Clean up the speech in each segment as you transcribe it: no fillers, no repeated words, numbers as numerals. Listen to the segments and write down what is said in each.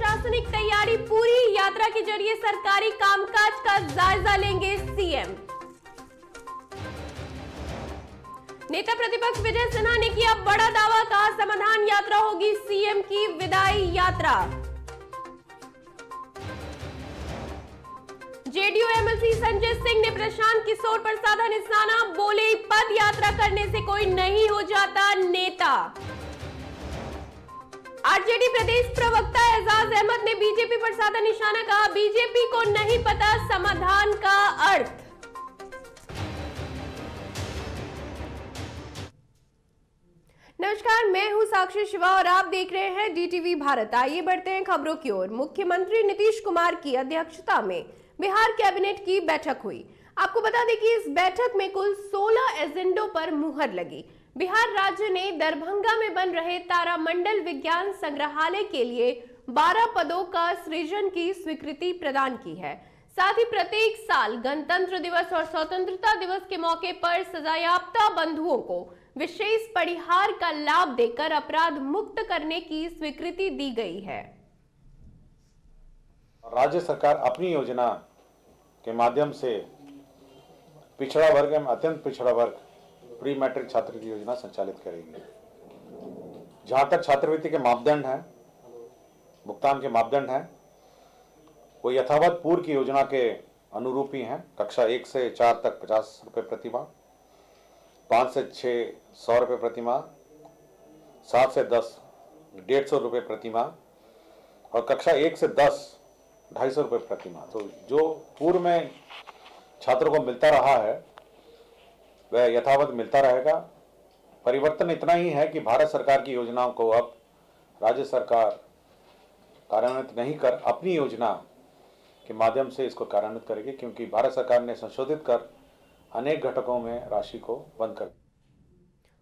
प्रशासनिक तैयारी पूरी, यात्रा के जरिए सरकारी कामकाज का जायजा लेंगे सीएम। नेता प्रतिपक्ष विजय सिन्हा ने किया बड़ा दावा, कहा समाधान यात्रा होगी सीएम की विदाई यात्रा। जेडीयू एमएलसी संजय सिंह ने प्रशांत किशोर पर साधा निशाना, बोले पद यात्रा करने से कोई नहीं हो जाता नेता। आरजेडी प्रदेश प्रवक्ता एजाज अहमद ने बीजेपी पर साधा निशाना, कहा बीजेपी को नहीं पता समाधान का अर्थ। नमस्कार, मैं हूं साक्षी शिवा और आप देख रहे हैं डीटीवी भारत। आइए बढ़ते हैं खबरों की ओर। मुख्यमंत्री नीतीश कुमार की अध्यक्षता में बिहार कैबिनेट की बैठक हुई। आपको बता दें कि इस बैठक में कुल 16 एजेंडों पर मुहर लगी। बिहार राज्य ने दरभंगा में बन रहे तारामंडल विज्ञान संग्रहालय के लिए 12 पदों का सृजन की स्वीकृति प्रदान की है। साथ ही प्रत्येक साल गणतंत्र दिवस और स्वतंत्रता दिवस के मौके पर सजायाफ्ता बंधुओं को विशेष परिहार का लाभ देकर अपराध मुक्त करने की स्वीकृति दी गई है। राज्य सरकार अपनी योजना के माध्यम से पिछड़ा वर्ग एवं अत्यंत पिछड़ा वर्ग प्री मैट्रिक छात्र की योजना संचालित करेगी। जहां तक छात्रवृत्ति के मापदंड हैं, भुगतान के मापदंड हैं, वो यथावत पूर्व की योजना के अनुरूप ही हैं। कक्षा 1 से 4 तक 50 रुपये प्रतिमाह, 5 से 6 100 रुपये प्रतिमाह, 7 से 10 150 रुपये प्रतिमाह और कक्षा 1 से 10 250 रुपये प्रतिमाह। तो जो पूर्व में छात्रों को मिलता रहा है वह यथावत मिलता रहेगा। परिवर्तन इतना ही है कि भारत सरकार की योजनाओं को अब राज्य सरकार कार्यान्वित नहीं कर अपनी योजना के माध्यम से इसको कार्यान्वित करेगी, क्योंकि भारत सरकार ने संशोधित कर अनेक घटकों में राशि को बंद कर दिया।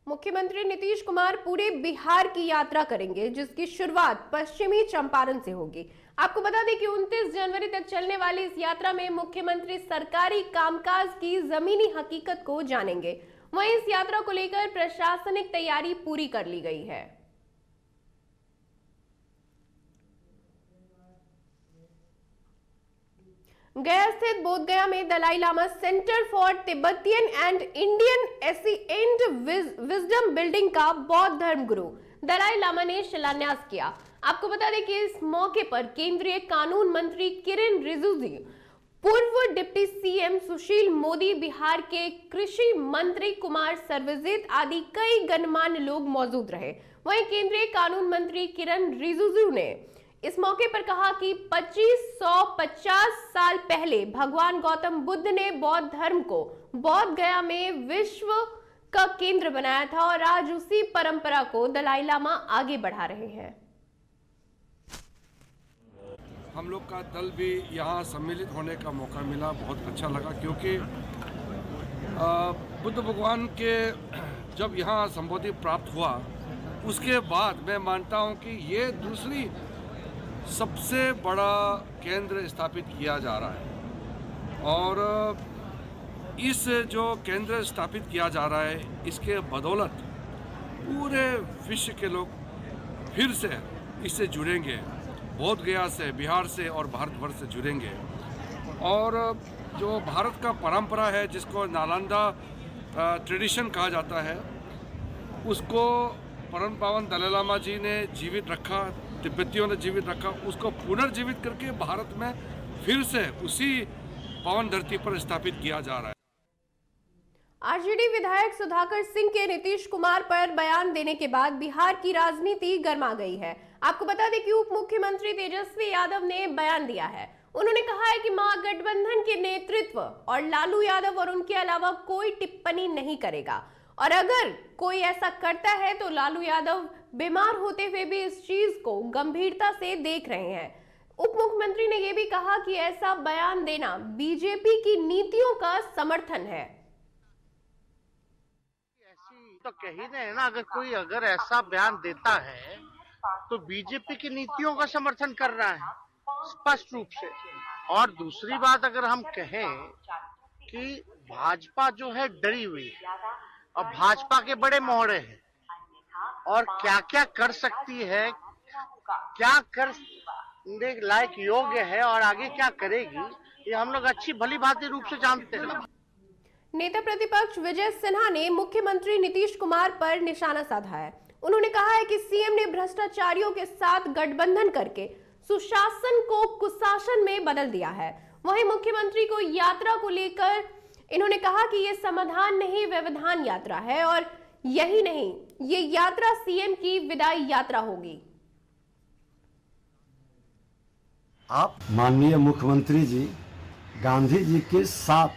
मुख्यमंत्री नीतीश कुमार पूरे बिहार की यात्रा करेंगे, जिसकी शुरुआत पश्चिमी चंपारण से होगी। आपको बता दें कि 29 जनवरी तक चलने वाली इस यात्रा में मुख्यमंत्री सरकारी कामकाज की जमीनी हकीकत को जानेंगे। वहीं इस यात्रा को लेकर प्रशासनिक तैयारी पूरी कर ली गई है। गया स्थित बोधगया में Dalai Lama centre for Tibetan and Indian ancient wisdom building का बौद्ध धर्म गुरु दलाई लामा ने शिलान्यास किया। आपको बता दें कि इस मौके पर केंद्रीय कानून मंत्री किरेन रिजिजू, पूर्व डिप्टी सीएम सुशील मोदी, बिहार के कृषि मंत्री कुमार सर्वजित आदि कई गणमान्य लोग मौजूद रहे। वहीं केंद्रीय कानून मंत्री किरेन रिजिजू ने इस मौके पर कहा कि 2550 साल पहले भगवान गौतम बुद्ध ने बौद्ध धर्म को बोध गया में विश्व का केंद्र बनाया था और आज उसी परंपरा को दलाई लामा आगे बढ़ा रहे हैं। हम लोग का दल भी यहाँ सम्मिलित होने का मौका मिला, बहुत अच्छा लगा, क्योंकि बुद्ध भगवान के जब यहाँ संबोधि प्राप्त हुआ उसके बाद मैं मानता हूँ कि ये दूसरी सबसे बड़ा केंद्र स्थापित किया जा रहा है। और इस जो केंद्र स्थापित किया जा रहा है, इसके बदौलत पूरे विश्व के लोग फिर से इससे जुड़ेंगे, बोध गया से, बिहार से और भारतवर्ष से जुड़ेंगे। और जो भारत का परंपरा है, जिसको नालंदा ट्रेडिशन कहा जाता है, उसको परम पावन दलाई लामा जी ने जीवित रखा, तिब्बतियों ने जीवित रखा, उसको पुनर्जीवित करके भारत में फिर से उसी पावन धरती पर स्थापित किया जा रहा है। आरजेडी विधायक सुधाकर सिंह के नीतीश कुमार पर बयान देने के बाद बिहार की राजनीति गर्मा गई है। आपको बता दें कि उप मुख्यमंत्री तेजस्वी यादव ने बयान दिया है। उन्होंने कहा है कि महागठबंधन के नेतृत्व और लालू यादव और उनके अलावा कोई टिप्पणी नहीं करेगा, और अगर कोई ऐसा करता है तो लालू यादव बीमार होते हुए भी इस चीज को गंभीरता से देख रहे हैं। उप मुख्यमंत्री ने यह भी कहा कि ऐसा बयान देना बीजेपी की नीतियों का समर्थन है। तो कही रहे ना, अगर ऐसा बयान देता है तो बीजेपी की नीतियों का समर्थन कर रहा है स्पष्ट रूप से। और दूसरी बात, अगर हम कहें कि भाजपा जो है डरी हुई है और भाजपा के बड़े मोहरे हैं और क्या क्या कर सकती है, क्या कर लायक योग्य है और आगे क्या करेगी ये हम लोग अच्छी भली भांति रूप से जानते हैं। नेता प्रतिपक्ष विजय सिन्हा ने मुख्यमंत्री नीतीश कुमार पर निशाना साधा है। उन्होंने कहा है कि सीएम ने भ्रष्टाचारियों के साथ गठबंधन करके सुशासन को कुशासन में बदल दिया है। वहीं मुख्यमंत्री को यात्रा को लेकर इन्होंने कहा कि ये समाधान नहीं व्यवधान यात्रा है और यही नहीं, ये यात्रा सीएम की विदाई यात्रा होगी। आप माननीय मुख्यमंत्री जी गांधी जी के 7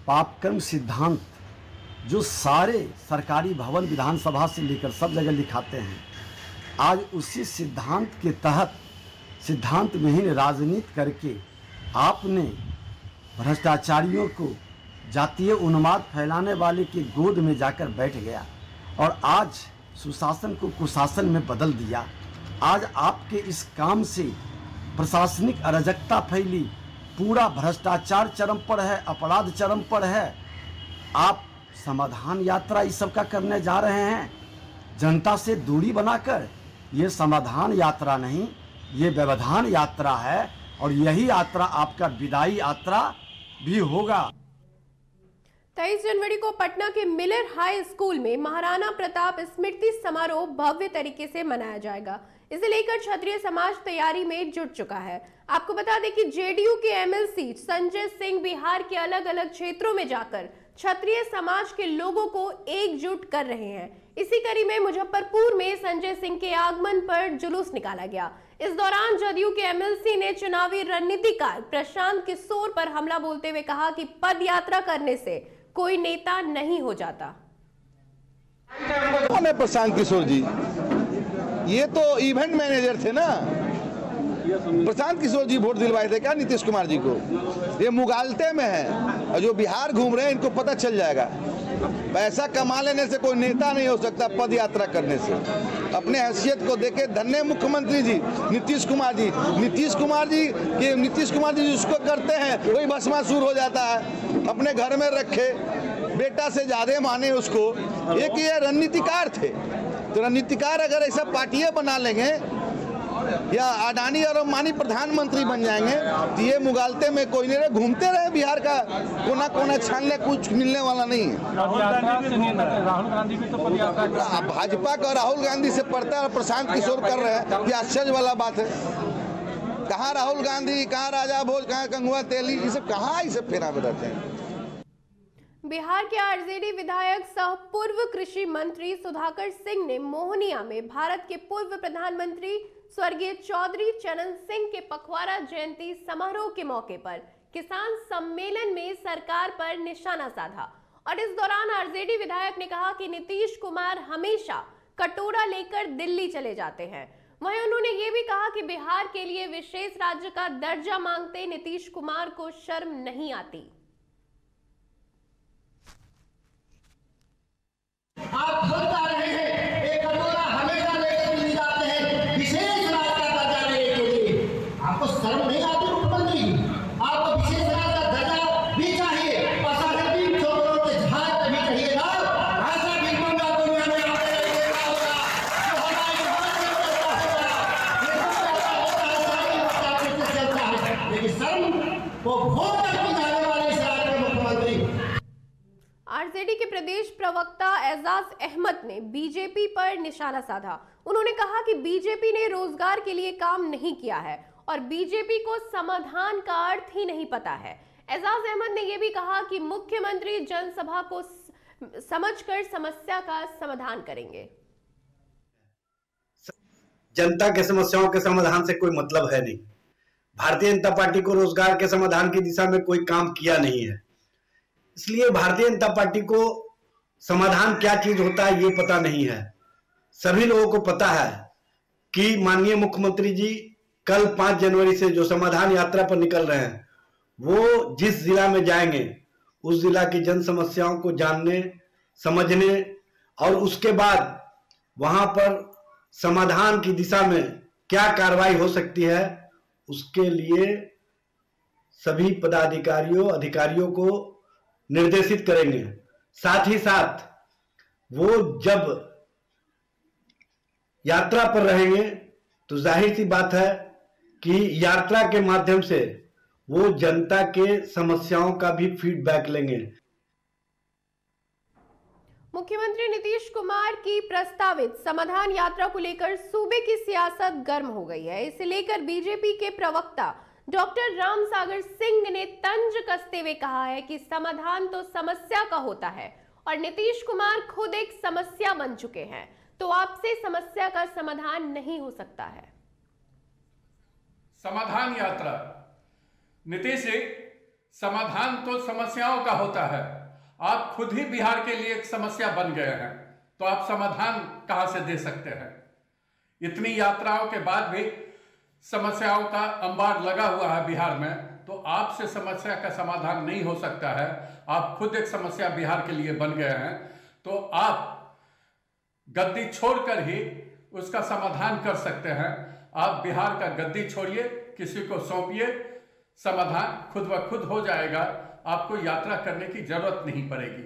पापकर्म सिद्धांत जो सारे सरकारी भवन विधानसभा से लेकर सब जगह लिखाते हैं, आज उसी सिद्धांत के तहत सिद्धांत विहीन राजनीति करके आपने भ्रष्टाचारियों को जातीय उन्माद फैलाने वाले की गोद में जाकर बैठ गया और आज सुशासन को कुशासन में बदल दिया। आज आपके इस काम से प्रशासनिक अराजकता फैली, पूरा भ्रष्टाचार चरम पर है, अपराध चरम पर है। आप समाधान यात्रा इस सब का करने जा रहे हैं जनता से दूरी बनाकर। ये समाधान यात्रा नहीं, ये व्यवधान यात्रा है और यही यात्रा आपका विदाई यात्रा भी होगा। 23 जनवरी को पटना के मिलर हाई स्कूल में महाराणा प्रताप स्मृति समारोह भव्य तरीके से मनाया जाएगा। इसे लेकर क्षत्रिय समाज तैयारी में जुट चुका है। आपको बता दें कि जेडीयू के एमएलसी संजय सिंह बिहार के अलग अलग क्षेत्रों में जाकर क्षत्रिय समाज के लोगों को एकजुट कर रहे हैं। इसी कड़ी में मुजफ्फरपुर में संजय सिंह के आगमन पर जुलूस निकाला गया। इस दौरान जदयू के एमएलसी ने चुनावी रणनीतिकार प्रशांत किशोर पर हमला बोलते हुए कहा कि पद यात्रा करने से कोई नेता नहीं हो जाता। कौन है प्रशांत किशोर जी? ये तो इवेंट मैनेजर थे ना। प्रशांत किशोर जी वोट दिलवाए थे क्या नीतीश कुमार जी को? ये मुगालते में है और जो बिहार घूम रहे हैं इनको पता चल जाएगा। पैसा कमा लेने से कोई नेता नहीं हो सकता, पद यात्रा करने से। अपने हैसियत को देखे धन्य मुख्यमंत्री जी नीतीश कुमार जी। नीतीश कुमार जी जिसको करते हैं वही भस्मासुर हो जाता है। अपने घर में रखे, बेटा से ज्यादा माने उसको। एक ये रणनीतिकार थे, तो रणनीतिकार अगर ऐसा पार्टियां बना लेंगे या अडानी और अंबानी प्रधानमंत्री बन जाएंगे तो ये मुगालते में कोई नहीं रहे, घूमते रहे बिहार का कोना कोना छानने, कुछ मिलने वाला नहीं है। राहुल गांधी भी तो भाजपा का राहुल गांधी से पड़ता है और प्रशांत किशोर कर रहे हैं, ये आश्चर्य वाला बात है। कहाँ राहुल गांधी, कहाँ राजा भोज, कहाँ गंगुआ तेली, ये सब कहाँ इसे फेरा में रहते हैं। बिहार के आरजेडी विधायक सह पूर्व कृषि मंत्री सुधाकर सिंह ने मोहनिया में भारत के पूर्व प्रधानमंत्री स्वर्गीय चौधरी चरण सिंह के पखवाड़ा जयंती समारोह के मौके पर किसान सम्मेलन में सरकार पर निशाना साधा और इस दौरान आरजेडी विधायक ने कहा कि नीतीश कुमार हमेशा कटोरा लेकर दिल्ली चले जाते हैं। वहीं उन्होंने ये भी कहा कि बिहार के लिए विशेष राज्य का दर्जा मांगते नीतीश कुमार को शर्म नहीं आती। आप खुद आ रहे हैं, एक कटोरा हमेशा लेकर दिल्ली जाते हैं विशेष राज्य का दर्जा लेने के लिए। आपको शर्म नहीं आती मुख्यमंत्री? आपको विशेष राज्य का दर्जा भी चाहिए और साढ़े 3 करोड़ के झाड़ भी चाहिएगा। ऐसा बिल्कुल ना दुनिया में आपने नहीं देखा होगा जो हमारे यहाँ चलता है। लेकिन शर्म वो भोग करके जाने वाले इस राज्य के मुख्यमंत्री। आरजेडी के प्रदेश प्रवक्ता एजाज अहमद ने बीजेपी पर निशाना साधा। उन्होंने कहा कि बीजेपी ने रोजगार के लिए काम नहीं किया है और बीजेपी को समाधान का अर्थ ही नहीं पता है। एजाज अहमद ने यह भी कहा कि मुख्यमंत्री जनसभा को समझकर समस्या का समाधान करेंगे। जनता के समस्याओं के समाधान से कोई मतलब है नहीं। भारतीय जनता पार्टी को रोजगार के समाधान की दिशा में कोई काम किया नहीं है, इसलिए भारतीय जनता पार्टी को समाधान क्या चीज होता है ये पता नहीं है। सभी लोगों को पता है कि माननीय मुख्यमंत्री जी कल 5 जनवरी से जो समाधान यात्रा पर निकल रहे हैं वो जिस जिला में जाएंगे उस जिला की जन समस्याओं को जानने, समझने और उसके बाद वहां पर समाधान की दिशा में क्या कार्रवाई हो सकती है उसके लिए सभी पदाधिकारियों, अधिकारियों को निर्देशित करेंगे। साथ ही साथ वो जब यात्रा पर रहेंगे तो जाहिर सी बात है कि यात्रा के माध्यम से वो जनता के समस्याओं का भी फीडबैक लेंगे। मुख्यमंत्री नीतीश कुमार की प्रस्तावित समाधान यात्रा को लेकर सूबे की सियासत गर्म हो गई है। इसे लेकर बीजेपी के प्रवक्ता डॉक्टर राम सागर सिंह ने तंज कसते हुए कहा है कि समाधान तो समस्या का होता है और नीतीश कुमार खुद एक समस्या बन चुके हैं, तो आपसे समस्या का समाधान नहीं हो सकता है। समाधान यात्रा, नीतीश जी, समाधान तो समस्याओं का होता है। आप खुद ही बिहार के लिए एक समस्या बन गए हैं, तो आप समाधान कहां से दे सकते हैं? इतनी यात्राओं के बाद भी समस्याओं का अंबार लगा हुआ है बिहार में, तो आपसे समस्या का समाधान नहीं हो सकता है। आप खुद एक समस्या बिहार के लिए बन गए हैं, तो आप गद्दी छोड़कर ही उसका समाधान कर सकते हैं। आप बिहार का गद्दी छोड़िए, किसी को सौंपिए, समाधान खुद ब खुद हो जाएगा। आपको यात्रा करने की जरूरत नहीं पड़ेगी।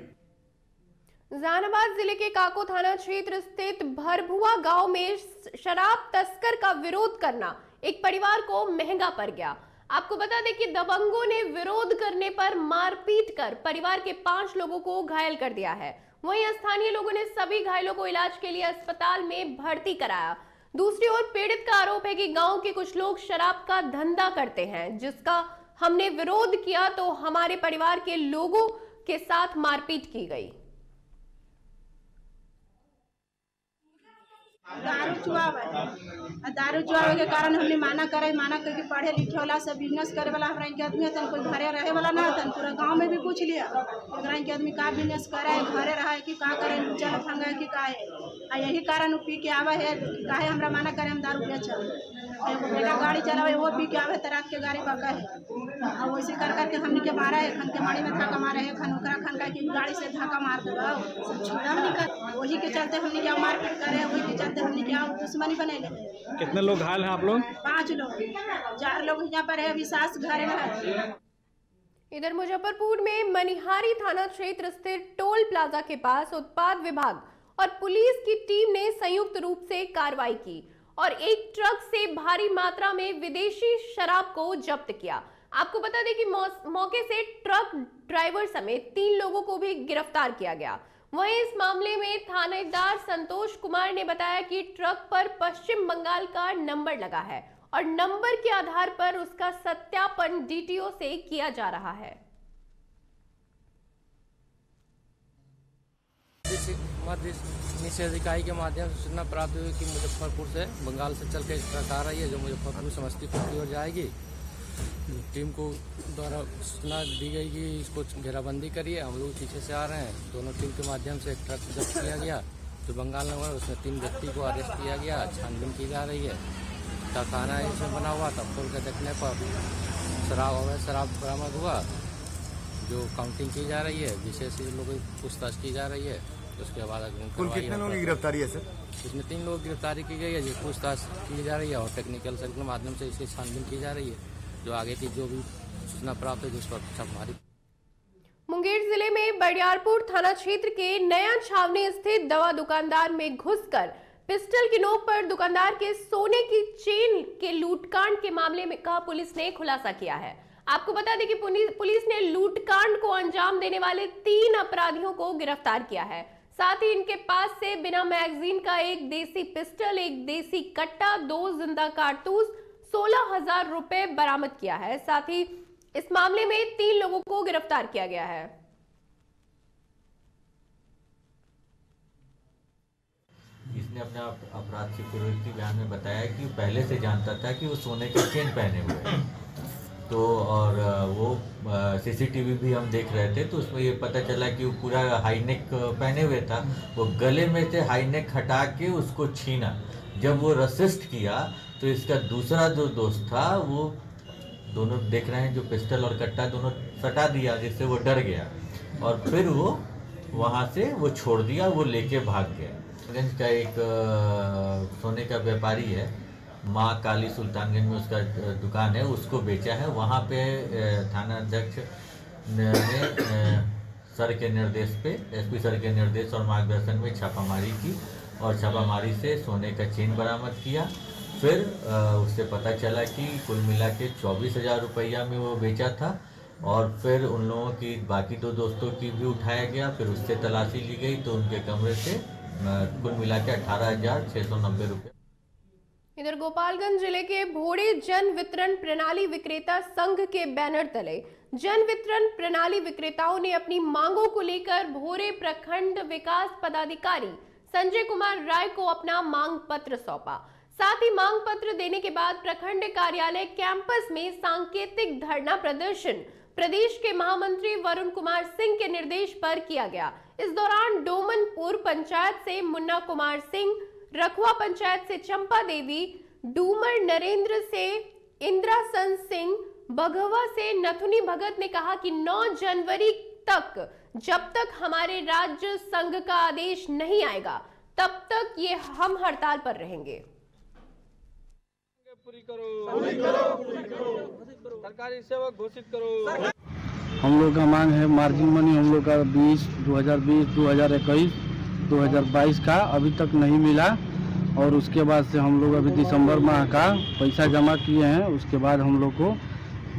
जहानाबाद जिले के काको थाना क्षेत्र स्थित भरभुआ गांव में शराब तस्कर का विरोध करना एक परिवार को महंगा पड़ गया। आपको बता दें कि दबंगों ने विरोध करने पर मारपीट कर परिवार के 5 लोगों को घायल कर दिया है। वहीं स्थानीय लोगों ने सभी घायलों को इलाज के लिए अस्पताल में भर्ती कराया। दूसरी ओर पीड़ित का आरोप है कि गांव के कुछ लोग शराब का धंधा करते हैं, जिसका हमने विरोध किया तो हमारे परिवार के लोगों के साथ मारपीट की गई। दारू चुआवे के कारण हमने माना करके पढ़े लिखे वाला सब बिजनेस करे वाला हमरा के आदमी है, कोई घरे रहे वाला ना है। पूरा गांव में भी पूछ लिया एकरा के आदमी का बिजनेस करे, घरे रहा है कि का करे, चल फंगा है कि का है। यही कारण पी के आवे है, काहे हमरा माना करे हम दारू बेचब। बेटा गाड़ी चलावे वो पी के आवे त रात के गाड़ी बका है। और वैसे कर करके हमने के मारा है, खन के मारी में धक्का मारे है, खन ओकरा खन का की गाड़ी से धक्का मार दे सब छोड़ा हमने का। वही के चलते हमने क्या मारपीट करे, वही के चलते हमने क्या दुश्मनी बने ले। कितने लोग घायल हैं आप लोग? 5 लोग, 4 लोग यहाँ पर है, अभी सास घर में है। इधर मुजफ्फरपुर में मनिहारी थाना क्षेत्र स्थित टोल प्लाजा के पास उत्पाद विभाग और पुलिस की टीम ने संयुक्त रूप से कार्रवाई की और एक ट्रक से भारी मात्रा में विदेशी शराब को जब्त किया। आपको बता दें कि मौके से ट्रक ड्राइवर समेत 3 लोगों को भी गिरफ्तार किया गया। वहीं इस मामले में थानेदार संतोष कुमार ने बताया कि ट्रक पर पश्चिम बंगाल का नंबर लगा है और नंबर के आधार पर उसका सत्यापन डीटीओ से किया जा रहा है। मध्य निषेध इकाई के माध्यम से सूचना प्राप्त हुई कि मुजफ्फरपुर से बंगाल से चल के ट्रक आ रही है जो मुजफ्फरपुर समस्तीपुर की ओर जाएगी। टीम को द्वारा सूचना दी गई कि इसको घेराबंदी करिए, हम लोग पीछे से आ रहे हैं। दोनों टीम के माध्यम से एक ट्रक जब्त किया गया जो बंगाल नंबर, उसमें 3 व्यक्ति को अरेस्ट किया गया। छानबीन की जा रही है। कारखाना इसमें बना हुआ था, खोल कर देखने पर शराब बरामद हुआ जो काउंटिंग की जा रही है। विशेष लोगों की पूछताछ की जा रही है। उसके बाद कुल कितने लोगों की गिरफ्तारी है सर? इसमें 3 लोगों की गिरफ्तारी की गई है जो पूछताछ की जा रही है और टेक्निकल सेल के माध्यम से इसकी छानबीन की जा रही है। जो आगे की जो भी सूचना प्राप्त है जिस पर छापेमारी। मुंगेर जिले में बरियारपुर थाना क्षेत्र के नया छावनी स्थित दवा दुकानदार में घुसकर पिस्टल की नोक पर दुकानदार के सोने की चेन के लूटकांड के मामले में का पुलिस ने खुलासा किया है। आपको बता दें कि पुलिस ने लूटकांड को अंजाम देने वाले 3 अपराधियों को गिरफ्तार किया है। साथ ही इनके पास से बिना मैगजीन का एक देसी पिस्टल, एक देसी कट्टा, 2 जिंदा कारतूस, 16,000 रुपए बरामद किया है। साथ ही इस मामले में 3 लोगों को गिरफ्तार किया गया है। इसने अपने अपराध की प्रवृत्ति बयान में बताया कि पहले से जानता था कि वो सोने के चेन पहने हुए हैं। तो और वो सीसीटीवी भी हम देख रहे थे तो उसमें ये पता चला कि वो पूरा हाईनेक पहने हुए था। वो गले में से हाईनेक हटा के उसको छीना। जब वो रसिस्ट किया तो इसका दूसरा जो दोस्त था वो दोनों देख रहे हैं जो पिस्टल और कट्टा दोनों सटा दिया, जिससे वो डर गया और फिर वो वहाँ से वो छोड़ दिया, वो लेके भाग गया। गंज का एक सोने का व्यापारी है, माँ काली सुल्तानगंज में उसका दुकान है, उसको बेचा है। वहाँ पे थाना अध्यक्ष ने सर के निर्देश पे, एसपी सर के निर्देश और मार्गदर्शन में छापामारी की और छापामारी से सोने का चेन बरामद किया फिर उससे पता चला कि कुल मिला के 24,000 रुपया में वो बेचा था। और फिर उन लोगों की बाकी 2 दोस्तों की भी उठाया गया, फिर उससे तलाशी ली गई तो उनके कमरे से कुल मिला के 18,690 रुपये। इधर गोपालगंज जिले के भोड़े जन वितरण प्रणाली विक्रेता संघ के बैनर तले जन वितरण प्रणाली विक्रेताओं ने अपनी मांगों को लेकर भोरे प्रखंड विकास पदाधिकारी संजय कुमार राय को अपना मांग पत्र सौंपा। साथ ही मांग पत्र देने के बाद प्रखंड कार्यालय कैंपस में सांकेतिक धरना प्रदर्शन प्रदेश के महामंत्री वरुण कुमार सिंह के निर्देश पर किया गया। इस दौरान डोमनपुर पंचायत से मुन्ना कुमार सिंह, रखवा पंचायत से चंपा देवी, डूमर नरेंद्र से इंद्रासन सिंह, बघवा से नथुनी भगत ने कहा कि 9 जनवरी तक जब तक हमारे राज्य संघ का आदेश नहीं आएगा तब तक ये हम हड़ताल पर रहेंगे। पूरी करो, सरकारी सेवक घोषित करो। हम लोग का मांग है मार्जिन मनी हम लोग का 2020, 2021, 2022 का अभी तक नहीं मिला और उसके बाद से हम लोग अभी दिसंबर माह का पैसा जमा किए हैं। उसके बाद हम लोग को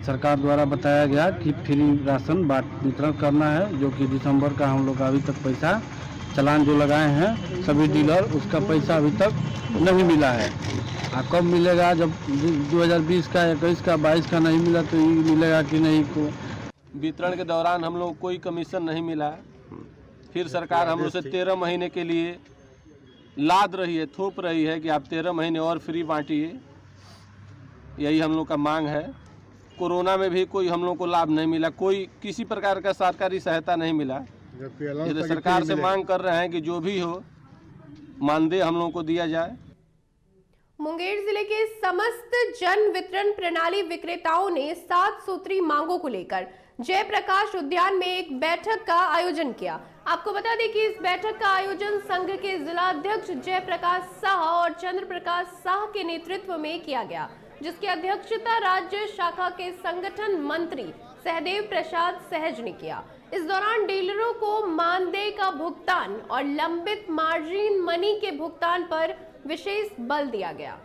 सरकार द्वारा बताया गया कि फ्री राशन वितरण करना है, जो कि दिसंबर का हम लोग का अभी तक पैसा चालान जो लगाए हैं सभी डीलर, उसका पैसा अभी तक नहीं मिला है। कब मिलेगा? जब 2020 का, 21 का, 22 का नहीं मिला तो ये मिलेगा कि नहीं को। वितरण के दौरान हम लोग कोई कमीशन नहीं मिला। फिर सरकार हम लोग से 13 महीने के लिए लाद रही है, थोप रही है कि आप 13 महीने और फ्री बांटिए। यही हम लोग का मांग है। कोरोना में भी कोई हम लोग को लाभ नहीं मिला, कोई किसी प्रकार का सरकारी सहायता नहीं मिला। यदि सरकार से मांग कर रहे हैं कि जो भी हो मानदेय हम लोगों को दिया जाए। मुंगेर जिले के समस्त जन वितरण प्रणाली विक्रेताओं ने 7 सूत्री मांगों को लेकर जयप्रकाश उद्यान में एक बैठक का आयोजन किया। आपको बता दें कि इस बैठक का आयोजन संघ के जिला अध्यक्ष जयप्रकाश साह और चंद्र प्रकाश साह के नेतृत्व में किया गया, जिसकी अध्यक्षता राज्य शाखा के संगठन मंत्री सहदेव प्रसाद सहज ने किया। इस दौरान डीलरों को मानदेय का भुगतान और लंबित मार्जिन मनी के भुगतान पर विशेष बल दिया गया।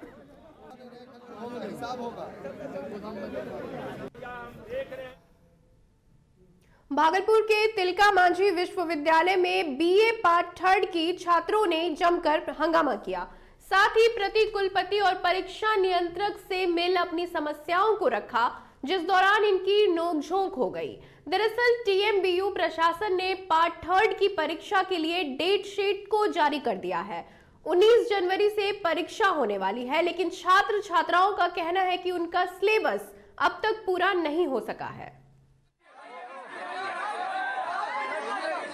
भागलपुर के तिलका मांझी विश्वविद्यालय में बीए पार्ट 3 की छात्रों ने जमकर हंगामा किया। साथ ही प्रति कुलपति और परीक्षा नियंत्रक से मिल अपनी समस्याओं को रखा, जिस दौरान इनकी नोकझोंक हो गई। दरअसल टीएमबीयू प्रशासन ने पार्ट 3 की परीक्षा के लिए डेट शीट को जारी कर दिया है। 19 जनवरी से परीक्षा होने वाली है, लेकिन छात्र छात्राओं का कहना है कि उनका सिलेबस अब तक पूरा नहीं हो सका है।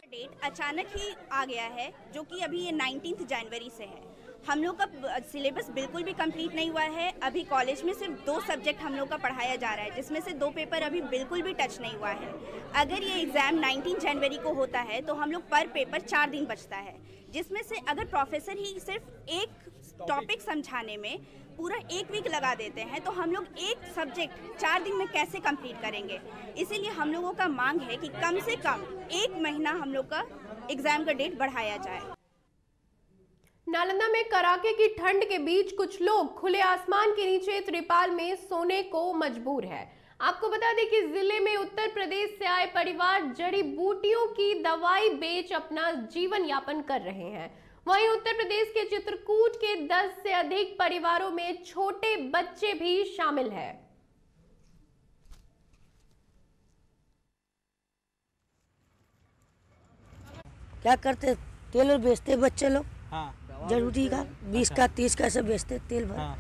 डेट अचानक ही आ गया है, जो कि अभी ये 19 जनवरी से है। हम लोग का सिलेबस बिल्कुल भी कंप्लीट नहीं हुआ है। अभी कॉलेज में सिर्फ 2 सब्जेक्ट हम लोग का पढ़ाया जा रहा है, जिसमें से 2 पेपर अभी बिल्कुल भी टच नहीं हुआ है। अगर ये एग्ज़ाम 19 जनवरी को होता है तो हम लोग पर पेपर 4 दिन बचता है, जिसमें से अगर प्रोफेसर ही सिर्फ एक टॉपिक समझाने में पूरा 1 वीक लगा देते हैं तो हम लोग एक सब्जेक्ट 4 दिन में कैसे कंप्लीट करेंगे। इसीलिए हम लोगों का मांग है कि कम से कम 1 महीना हम लोग का एग्ज़ाम का डेट बढ़ाया जाए। नालंदा में कड़ाके की ठंड के बीच कुछ लोग खुले आसमान के नीचे त्रिपाल में सोने को मजबूर है। आपको बता दें कि जिले में उत्तर प्रदेश से आए परिवार जड़ी बूटियों की दवाई बेच अपना जीवन यापन कर रहे हैं। वहीं उत्तर प्रदेश के चित्रकूट के 10 से अधिक परिवारों में छोटे बच्चे भी शामिल हैं। क्या करते, तेल बेचते बच्चे लोग। हाँ। जरूरी का 20 का 30 का ऐसे बेचते तेल भर। हाँ।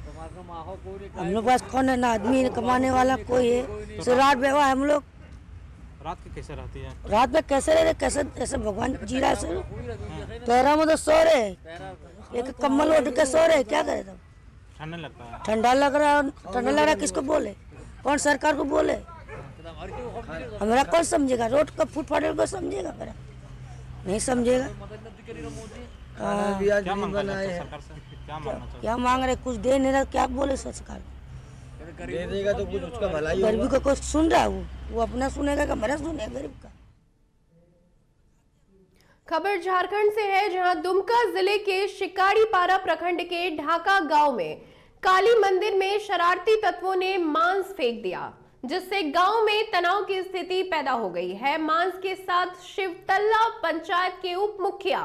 हम लोग पास कौन है, ना आदमी कमाने वाला कोई है। तो रात बेवा हम लोग रात की कैसे रहती है? रात में कैसे रहे, कैसे ऐसे भगवान जीरा से तोहरा में तो सो रहे, एक कम्बल ओढ़ के सो रहे। क्या करे? तब ठंडा लगता है। ठंडा लग रहा है। ठंडा लग रहा है किसको बोले? कौन सरकार को बोले? हमारा कौन समझेगा? रोड का फुटपाथ को समझेगा? मेरा नहीं समझेगा। क्या मांग रहे? कुछ दे नहीं रहा, क्या बोले सरकार? दे देगा तो कुछ उसका भलाई होगा। गरीब का कुछ सुन रहा है, वो अपना सुनेगा कि मेरा सुनेगा गरीब का। खबर झारखंड से है, जहां दुमका जिले के शिकारीपारा प्रखंड के ढाका गांव में काली मंदिर में शरारती तत्वों ने मांस फेंक दिया, जिससे गांव में तनाव की स्थिति पैदा हो गई है। मांस के साथ शिवतल्ला पंचायत के उप मुखिया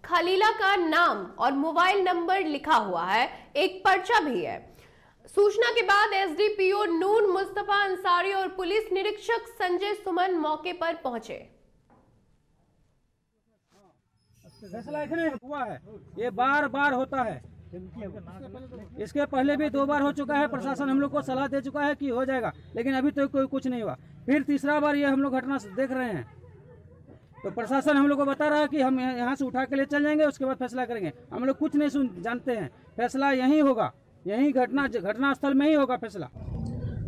खलीला का नाम और मोबाइल नंबर लिखा हुआ है, एक पर्चा भी है। सूचना के बाद एसडीपीओ नून मुस्तफा अंसारी और पुलिस निरीक्षक संजय सुमन मौके पर पहुंचे। फैसला इतने हुआ है, ये बार बार होता है। इसके पहले भी 2 बार हो चुका है। प्रशासन हम लोग को सलाह दे चुका है कि हो जाएगा, लेकिन अभी तो कोई कुछ नहीं हुआ। फिर तीसरा बार ये हम लोग घटना देख रहे हैं, तो प्रशासन हम लोग को बता रहा है कि हम यहाँ से उठा के ले चल जाएंगे, उसके बाद फैसला करेंगे। हम लोग कुछ नहीं जानते हैं, फैसला यहीं होगा, यहीं घटना स्थल में ही होगा फैसला।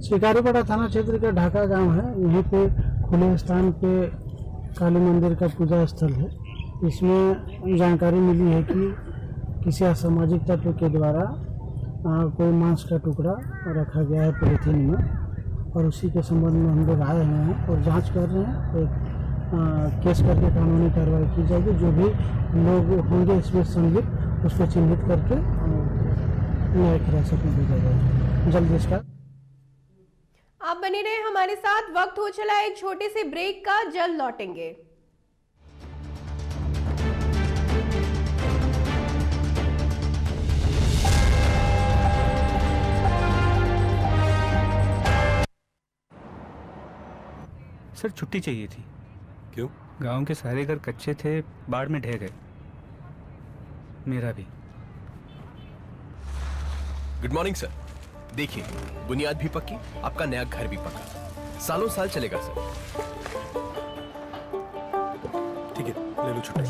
शिकारीपाड़ा थाना क्षेत्र का ढाका गांव है। यहीं पे खुले स्थान पे काली मंदिर का पूजा स्थल है। इसमें जानकारी मिली है कि किसी असामाजिक तत्व के द्वारा कोई मांस का टुकड़ा रखा गया है पॉलीथीन में, और उसी के संबंध में हम लोग आए हुए हैं और जांच कर रहे हैं। एक केस करके कानूनी कार्रवाई की जाएगी। जो भी लोग होंगे इसमें संलिप्त उसको चिन्हित करके न्यायिक हिरासत में भेजा जाएगा जल्द। इसका आप बने रहे हमारे साथ। वक्त हो चला एक छोटे से ब्रेक का, जल्द लौटेंगे। सर छुट्टी चाहिए थी। क्यों? गांव के सारे घर कच्चे थे, बाढ़ में ढह गए। मेरा भी। Good morning sir. देखिए, बुनियाद भी पक्की, आपका नया घर भी पक्का, सालों साल चलेगा सर। ठीक है, ले लो छुट्टी।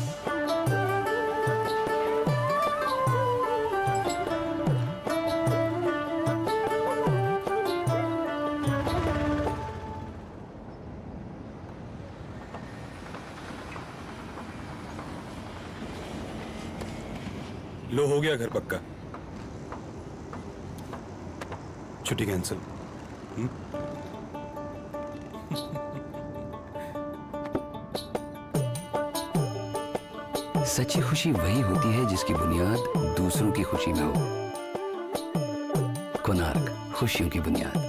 लो, हो गया घर पक्का। छुट्टी कैंसिल। सच्ची खुशी वही होती है जिसकी बुनियाद दूसरों की खुशी में हो। कोणार्क, खुशियों की बुनियाद।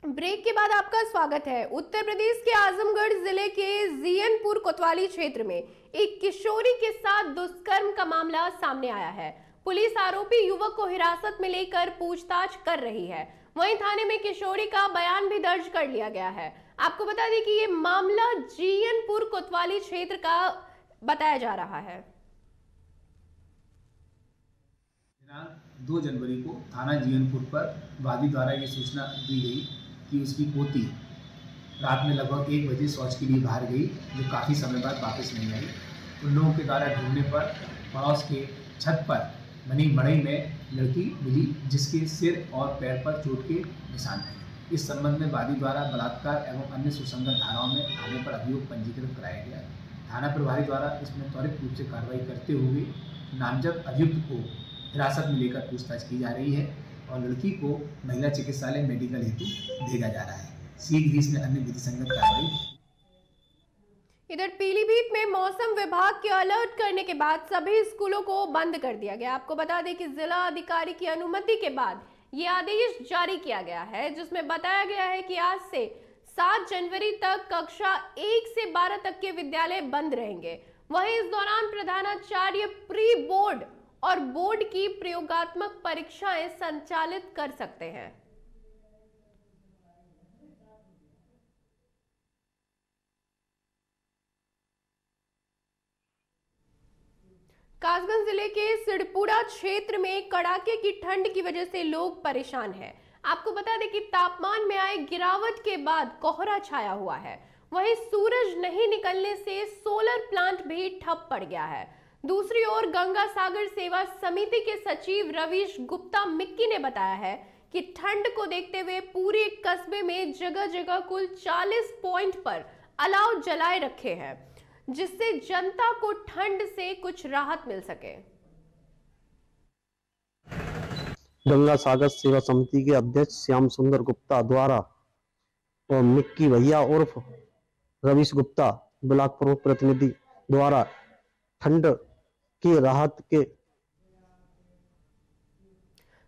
ब्रेक के बाद आपका स्वागत है। उत्तर प्रदेश के आजमगढ़ जिले के जियनपुर कोतवाली क्षेत्र में एक किशोरी के साथ दुष्कर्म का मामला सामने आया है। पुलिस आरोपी युवक को हिरासत में लेकर पूछताछ कर रही है। वहीं थाने में किशोरी का बयान भी दर्ज कर लिया गया है। आपको बता दें कि ये मामला जियनपुर कोतवाली क्षेत्र का बताया जा रहा है। 2 जनवरी को थाना जियनपुर पर वादी द्वारा ये सूचना दी गई कि उसकी पोती रात में लगभग 1 बजे शौच के लिए बाहर गई, जो काफ़ी समय बाद वापस नहीं आई। उन लोगों के द्वारा ढूंढने पर पड़ोस के छत पर बनी मड़ई में लड़की मिली, जिसके सिर और पैर पर चोट के निशान थे। इस संबंध में वादी द्वारा बलात्कार एवं अन्य सुसंगत धाराओं में थाने पर अभियोग पंजीकृत कराया गया। थाना प्रभारी द्वारा इसमें त्वरित रूप से कार्रवाई करते हुए नामजद अभियुक्त को हिरासत में लेकर पूछताछ की जा रही है और लड़की को महिला चिकित्सालय मेडिकल हेतु भेजा जा रहा है। शीघ्र ही इसमें अन्य विधि संगत कार्रवाई। इधर पीलीभीत में मौसम विभाग के अलर्ट करने के बाद सभी स्कूलों को बंद कर दिया गया। आपको बता दें कि जिला अधिकारी की अनुमति के बाद ये आदेश जारी किया गया है, जिसमें बताया गया है कि आज से 7 जनवरी तक कक्षा 1 से 12 तक के विद्यालय बंद रहेंगे। वहीं इस दौरान प्रधानाचार्य प्री बोर्ड और बोर्ड की प्रयोगात्मक परीक्षाएं संचालित कर सकते हैं। कासगंज जिले के सिड़पुरा क्षेत्र में कड़ाके की ठंड की वजह से लोग परेशान हैं। आपको बता दें कि तापमान में आए गिरावट के बाद कोहरा छाया हुआ है। वहीं सूरज नहीं निकलने से सोलर प्लांट भी ठप पड़ गया है। दूसरी ओर गंगा सागर सेवा समिति के सचिव रवीश गुप्ता मिक्की ने बताया है कि ठंड को देखते हुए पूरे कस्बे में जगह जगह कुल 40 पॉइंट पर अलाव जलाए रखे हैं, जिससे जनता को ठंड से कुछ राहत मिल सके। गंगा सागर सेवा समिति के अध्यक्ष श्याम सुंदर गुप्ता द्वारा और मिक्की भैया उर्फ रवीश गुप्ता ब्लॉक प्रमुख प्रतिनिधि द्वारा ठंड की राहत के।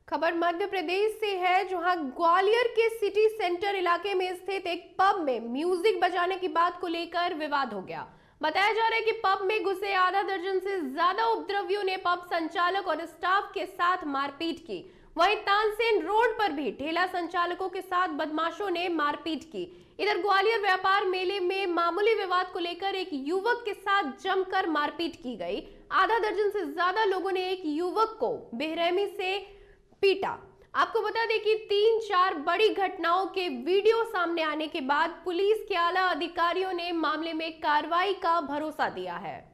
खबर मध्य प्रदेश से है, जहां ग्वालियर के सिटी सेंटर इलाके में स्थित एक पब में म्यूजिक बजाने की बात को लेकर विवाद हो गया। बताया जा रहा है कि पब में घुसे आधा दर्जन से ज्यादा उपद्रवियों ने पब संचालक और स्टाफ के साथ मारपीट की। वहीं तानसेन रोड पर भी ठेला संचालकों के साथ बदमाशों ने मारपीट की। इधर ग्वालियर व्यापार मेले में मामूली विवाद को लेकर एक युवक के साथ जमकर मारपीट की गई। आधा दर्जन से ज्यादा लोगों ने एक युवक को बेरहमी से पीटा। आपको बता दें कि 3-4 बड़ी घटनाओं के वीडियो सामने आने के बाद पुलिस के आला अधिकारियों ने मामले में कार्रवाई का भरोसा दिया है।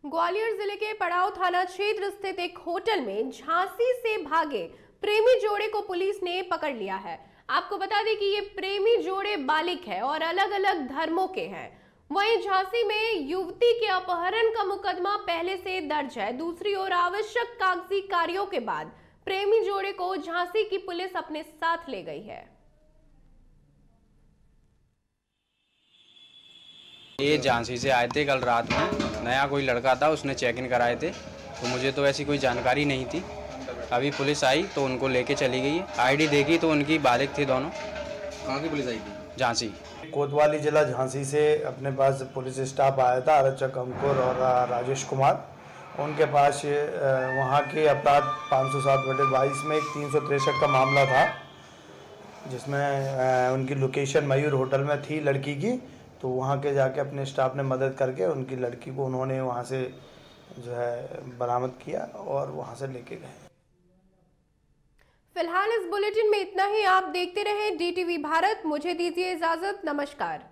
ग्वालियर जिले के पड़ाव थाना क्षेत्र स्थित एक होटल में झांसी से भागे प्रेमी जोड़े को पुलिस ने पकड़ लिया है। आपको बता दें कि ये प्रेमी जोड़े बालिग है और अलग अलग धर्मों के हैं। वहीं झांसी में युवती के अपहरण का मुकदमा पहले से दर्ज है। दूसरी ओर आवश्यक कागजी कार्यों के बाद प्रेमी जोड़े को झांसी की पुलिस अपने साथ ले गई है। ये झांसी से आए थे कल रात में, नया कोई लड़का था, उसने चेक इन कराए थे, तो मुझे तो ऐसी कोई जानकारी नहीं थी। अभी पुलिस आई तो उनको लेके चली गई है। आईडी देखी तो उनकी बालिग थी दोनों। कहाँ की पुलिस आई थी? झांसी। कोतवाली जिला झांसी से अपने पास पुलिस स्टाफ आया था, आरक्षक अंकुर और राजेश कुमार। उनके पास वहाँ के अपराध 507/22 में एक 363 का मामला था, जिसमें उनकी लोकेशन मयूर होटल में थी लड़की की। तो वहाँ के जाके अपने स्टाफ ने मदद करके उनकी लड़की को उन्होंने वहाँ से जो है बरामद किया और वहाँ से लेके गए। फिलहाल इस बुलेटिन में इतना ही। आप देखते रहें DTV भारत। मुझे दीजिए इजाजत। नमस्कार।